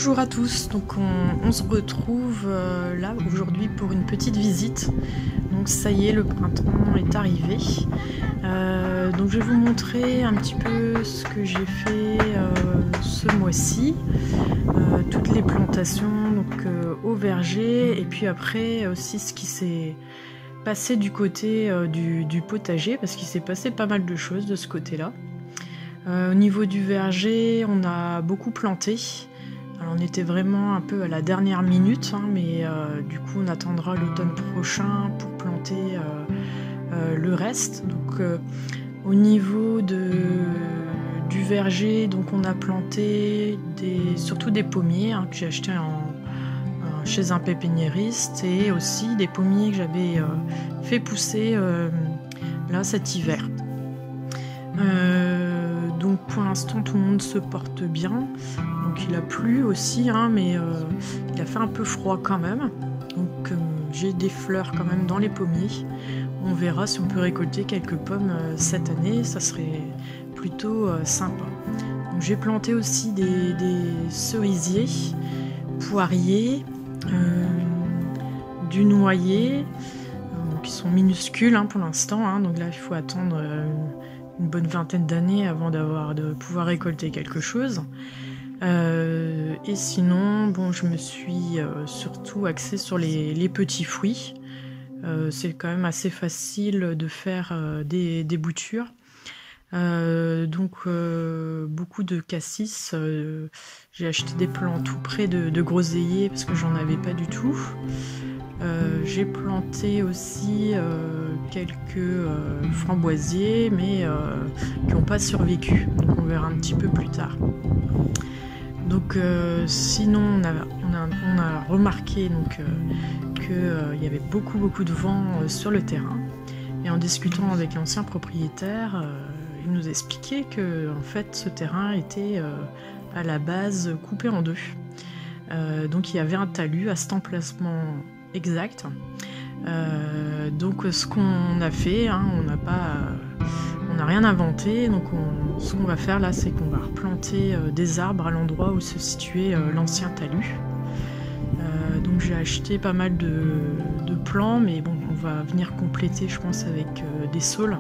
Bonjour à tous, donc on se retrouve là aujourd'hui pour une petite visite. Donc ça y est, le printemps est arrivé. Donc je vais vous montrer un petit peu ce que j'ai fait ce mois-ci. Toutes les plantations donc, au verger, et puis après aussi ce qui s'est passé du côté du potager, parce qu'il s'est passé pas mal de choses de ce côté-là. Au niveau du verger, on a beaucoup planté. Alors on était vraiment un peu à la dernière minute, hein, mais du coup on attendra l'automne prochain pour planter le reste. Donc au niveau du verger, donc on a planté surtout des pommiers hein, que j'ai achetés chez un pépiniériste, et aussi des pommiers que j'avais fait pousser là cet hiver. Donc pour l'instant tout le monde se porte bien. Donc il a plu aussi, hein, mais il a fait un peu froid quand même. Donc j'ai des fleurs quand même dans les pommiers. On verra si on peut récolter quelques pommes cette année, ça serait plutôt sympa. Donc j'ai planté aussi des cerisiers, poiriers, du noyer, qui sont minuscules hein, pour l'instant. Hein, donc là il faut attendre une bonne vingtaine d'années avant de pouvoir récolter quelque chose. Et sinon, bon, je me suis surtout axée sur les petits fruits. C'est quand même assez facile de faire des boutures. Donc beaucoup de cassis. J'ai acheté des plants tout près de groseilliers parce que j'en avais pas du tout. J'ai planté aussi quelques framboisiers, mais qui n'ont pas survécu. Donc on verra un petit peu plus tard. Donc sinon on a remarqué qu'il y avait beaucoup de vent sur le terrain, et en discutant avec l'ancien propriétaire, il nous expliquait que en fait ce terrain était à la base coupé en deux. Donc il y avait un talus à cet emplacement exact. Donc ce qu'on a fait, hein, on n'a rien inventé. Donc ce qu'on va faire là, c'est qu'on va replanter des arbres à l'endroit où se situait l'ancien talus. Donc j'ai acheté pas mal de plants, mais bon, on va venir compléter, je pense, avec des saules.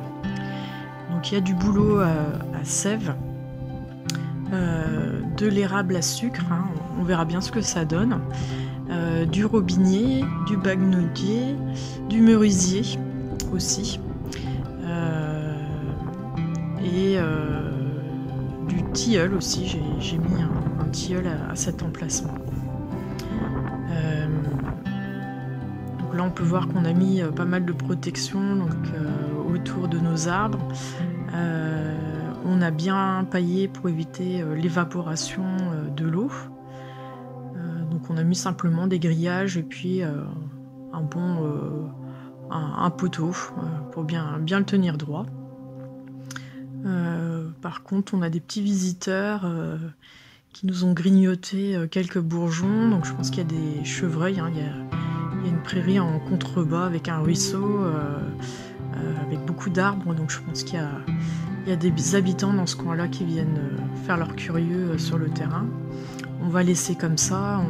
Donc il y a du bouleau à sève, de l'érable à sucre, hein, on verra bien ce que ça donne. Du robinier, du bagnodier, du merisier aussi, et du tilleul aussi. J'ai mis un tilleul à cet emplacement. Donc là on peut voir qu'on a mis pas mal de protection donc, autour de nos arbres. On a bien paillé pour éviter l'évaporation de l'eau. Donc on a mis simplement des grillages et puis un poteau pour bien le tenir droit. Par contre on a des petits visiteurs qui nous ont grignoté quelques bourgeons, donc je pense qu'il y a des chevreuils, hein. Il y a une prairie en contrebas avec un ruisseau, avec beaucoup d'arbres, donc je pense qu'il y a des habitants dans ce coin-là qui viennent faire leur curieux sur le terrain. On va laisser comme ça,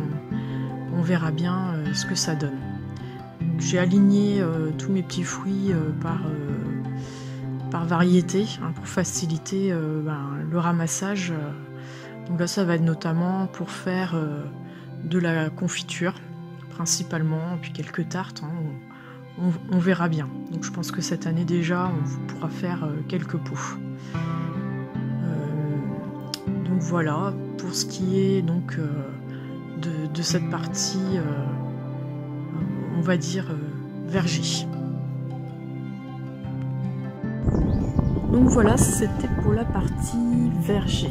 on verra bien ce que ça donne. J'ai aligné tous mes petits fruits par variété hein, pour faciliter le ramassage. Donc là ça va être notamment pour faire de la confiture principalement, et puis quelques tartes, hein, on verra bien. Donc je pense que cette année déjà on pourra faire quelques pots. Donc voilà pour ce qui est donc de cette partie on va dire verger. Donc voilà, c'était pour la partie verger.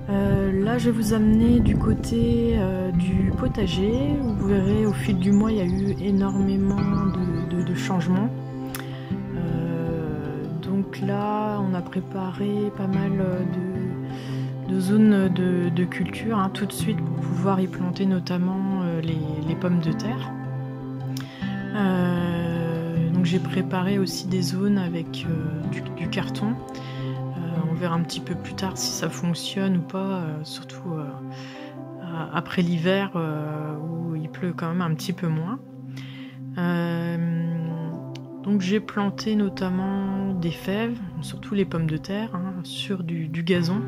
Là je vais vous amener du côté du potager. Vous verrez au fil du mois il y a eu énormément de changements. Donc là on a préparé pas mal de zones de culture hein, tout de suite pour pouvoir y planter notamment les pommes de terre. Donc j'ai préparé aussi des zones avec du carton. On verra un petit peu plus tard si ça fonctionne ou pas, surtout après l'hiver où il pleut quand même un petit peu moins. Donc j'ai planté notamment des fèves, surtout les pommes de terre, sur du gazon.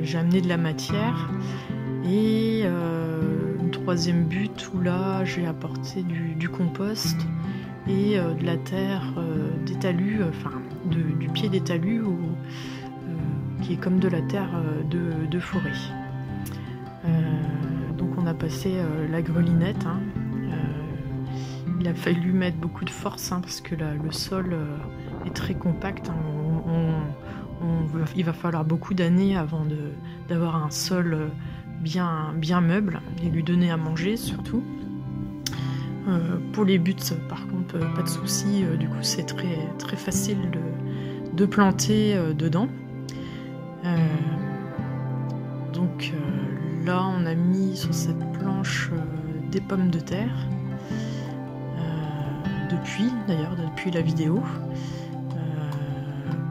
J'ai amené de la matière et une troisième butte où là j'ai apporté du compost et de la terre des talus, du pied des talus qui est comme de la terre de forêt. Donc on a passé la grelinette. Il a fallu mettre beaucoup de force parce que le sol est très compact. Il va falloir beaucoup d'années avant d'avoir un sol bien meuble et lui donner à manger surtout. Pour les buts, par contre, pas de souci. Du coup, c'est très facile de planter dedans. Donc là, on a mis sur cette planche des pommes de terre. Depuis la vidéo.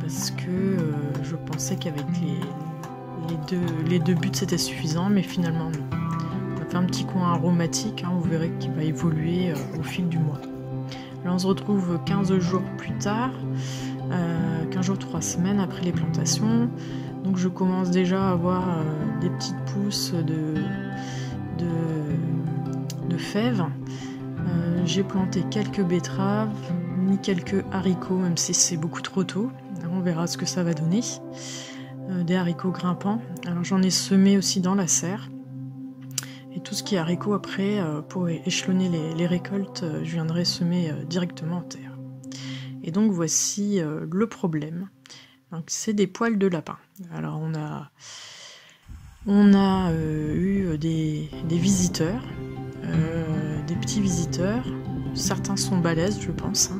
Parce que je pensais qu'avec les deux buts, c'était suffisant, mais finalement, non. On a fait un petit coin aromatique, vous verrez qu'il va évoluer au fil du mois. Là, on se retrouve 15 jours plus tard, 15 jours, 3 semaines après les plantations. Donc je commence déjà à avoir des petites pousses de fèves. J'ai planté quelques betteraves, mis quelques haricots, même si c'est beaucoup trop tôt. On verra ce que ça va donner. Des haricots grimpants. Alors j'en ai semé aussi dans la serre. Et tout ce qui est haricots après, pour échelonner les récoltes, je viendrai semer directement en terre. Et donc voici le problème. C'est des poils de lapin. Alors on a eu des visiteurs, des petits visiteurs. Certains sont balèzes, je pense.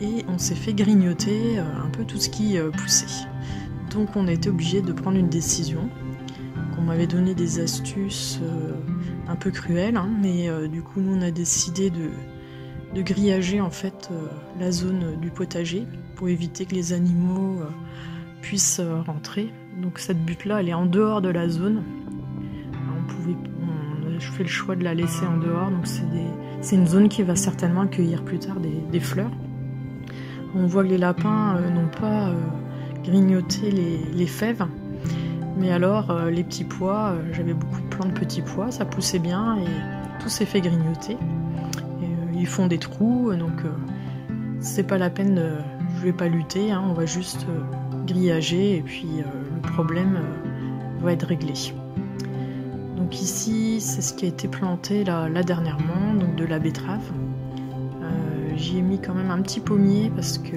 Et on s'est fait grignoter un peu tout ce qui poussait. Donc on a été obligé de prendre une décision. On m'avait donné des astuces un peu cruelles, mais du coup nous on a décidé de grillager en fait la zone du potager pour éviter que les animaux puissent rentrer. Donc cette butte là elle est en dehors de la zone. Je fais le choix de la laisser en dehors, donc c'est une zone qui va certainement accueillir plus tard des fleurs. On voit que les lapins n'ont pas grignoté les fèves, mais alors les petits pois, j'avais beaucoup de plants de petits pois, ça poussait bien et tout s'est fait grignoter. Et, ils font des trous, donc c'est pas la peine, je vais pas lutter, on va juste grillager et puis le problème va être réglé. Donc ici, c'est ce qui a été planté là dernièrement, donc de la betterave. J'y ai mis quand même un petit pommier parce que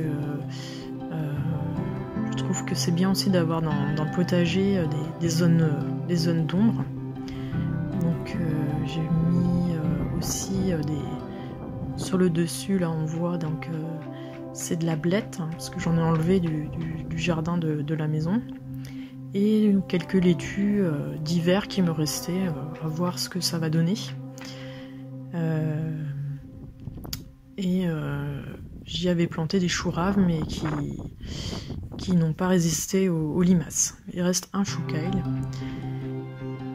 je trouve que c'est bien aussi d'avoir dans le potager des zones d'ombre. Donc j'ai mis aussi sur le dessus, là on voit, donc c'est de la blette, parce que j'en ai enlevé du jardin de la maison. Et quelques laitues d'hiver qui me restaient, à voir ce que ça va donner. J'y avais planté des choux raves, mais qui n'ont pas résisté aux limaces. Il reste un chou kale.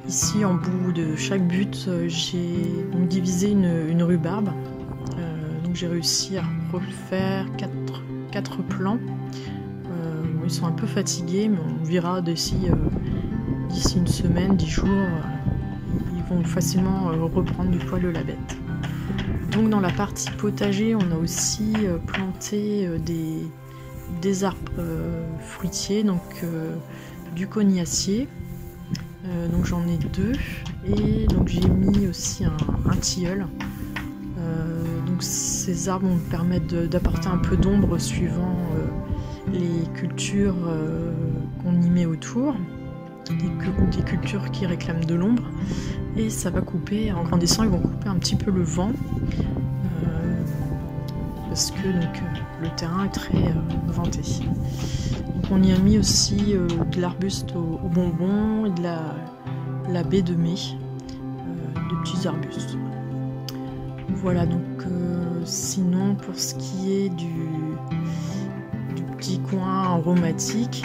Ici, en bout de chaque butte, j'ai divisé une rhubarbe. Donc j'ai réussi à refaire 4 plants. Ils sont un peu fatigués, mais on verra d'ici une semaine, 10 jours, ils vont facilement reprendre du poil de la bête. Donc dans la partie potager, on a aussi planté des arbres fruitiers, donc du cognacier. Donc j'en ai 2, et donc j'ai mis aussi un tilleul. Donc ces arbres vont me permettre d'apporter un peu d'ombre suivant les cultures qu'on y met autour, des cultures qui réclament de l'ombre, et ça va couper, en grandissant ils vont couper un petit peu le vent, parce que donc, le terrain est très venté. Donc on y a mis aussi de l'arbuste au bonbon et de la baie de mai, de petits arbustes. Voilà, donc sinon pour ce qui est du petit coin aromatique,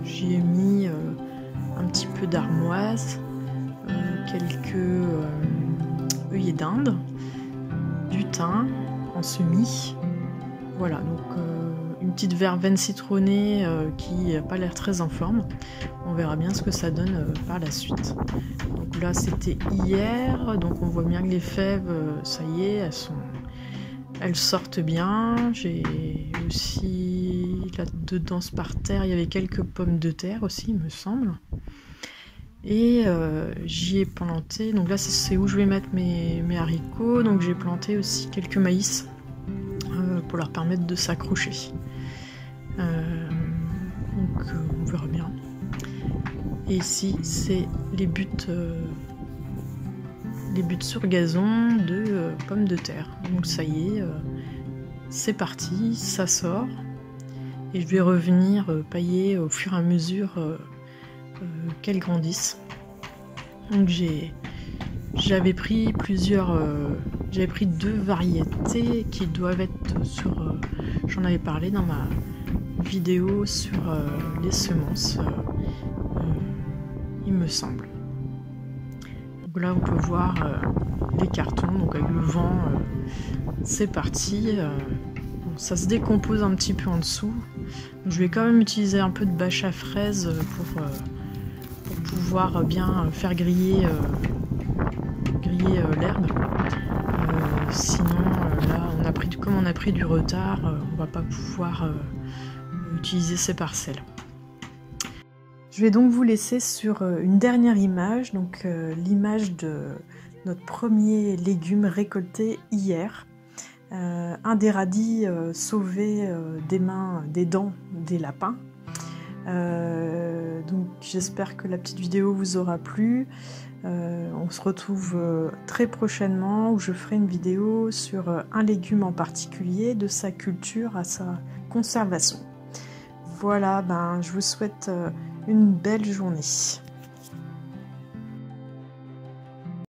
j'y ai mis un petit peu d'armoise, quelques œillets d'Inde, du thym en semis. Voilà, donc une petite verveine citronnée qui n'a pas l'air très en forme. On verra bien ce que ça donne par la suite. Donc là, c'était hier, donc on voit bien que les fèves, ça y est, elles sortent bien. J'ai aussi là-dedans par terre, il y avait quelques pommes de terre aussi, il me semble. Et j'y ai planté, donc là c'est où je vais mettre mes haricots, donc j'ai planté aussi quelques maïs pour leur permettre de s'accrocher. Donc on verra bien. Et ici c'est les buts sur gazon de pommes de terre. Donc ça y est, c'est parti, ça sort. Et je vais revenir pailler au fur et à mesure qu'elles grandissent. Donc j'avais pris j'avais pris 2 variétés qui doivent être sur, j'en avais parlé dans ma vidéo sur les semences, il me semble. Donc là on peut voir les cartons, donc avec le vent, c'est parti. Bon, ça se décompose un petit peu en dessous. Je vais quand même utiliser un peu de bâche à fraises pour pouvoir bien faire griller l'herbe. Sinon, là, comme on a pris du retard, on va pas pouvoir utiliser ces parcelles. Je vais donc vous laisser sur une dernière image, donc l'image de notre premier légume récolté hier. Un des radis sauvé des dents des lapins. Donc j'espère que la petite vidéo vous aura plu. On se retrouve très prochainement où je ferai une vidéo sur un légume en particulier, de sa culture à sa conservation. Voilà, je vous souhaite une belle journée.